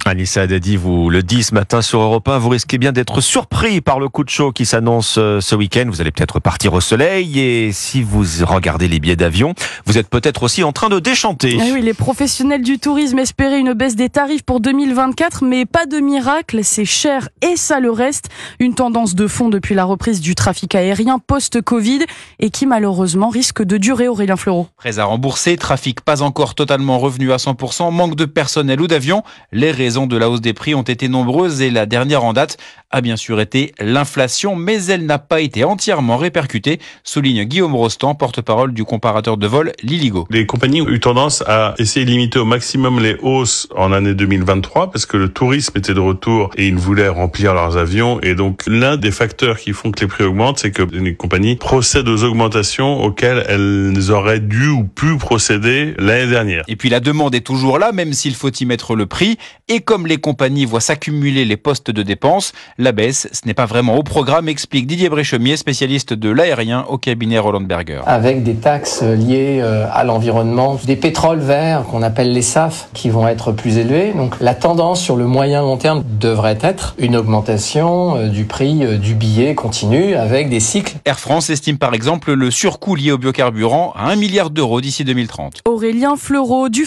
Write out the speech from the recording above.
Anissa Haddadi vous le dit ce matin sur Europe 1, vous risquez bien d'être surpris par le coup de chaud qui s'annonce ce week-end. Vous allez peut-être partir au soleil et si vous regardez les billets d'avion, vous êtes peut-être aussi en train de déchanter. Eh oui, les professionnels du tourisme espéraient une baisse des tarifs pour 2024, mais pas de miracle, c'est cher et ça le reste. Une tendance de fond depuis la reprise du trafic aérien post-Covid et qui malheureusement risque de durer, Aurélien Fleureau. Prêts à rembourser, trafic pas encore totalement revenu à 100%, manque de personnel ou d'avions. Les raisons de la hausse des prix ont été nombreuses et la dernière en date a bien sûr été l'inflation, mais elle n'a pas été entièrement répercutée, souligne Guillaume Rostand, porte-parole du comparateur de vol Liligo. Les compagnies ont eu tendance à essayer de limiter au maximum les hausses en année 2023 parce que le tourisme était de retour et ils voulaient remplir leurs avions. Et donc l'un des facteurs qui font que les prix augmentent, c'est que les compagnies procèdent aux augmentations auxquelles elles auraient dû ou pu procéder l'année dernière. Et puis la demande est toujours là, même s'il faut y mettre le prix. Et comme les compagnies voient s'accumuler les postes de dépenses, la baisse, ce n'est pas vraiment au programme, explique Didier Bréchemier, spécialiste de l'aérien au cabinet Roland Berger. Avec des taxes liées à l'environnement, des pétroles verts qu'on appelle les SAF qui vont être plus élevés. Donc la tendance sur le moyen long terme devrait être une augmentation du prix du billet continue avec des cycles. Air France estime par exemple le surcoût lié aux biocarburants à 1 milliard d'euros d'ici 2030. Aurélien Fleureau du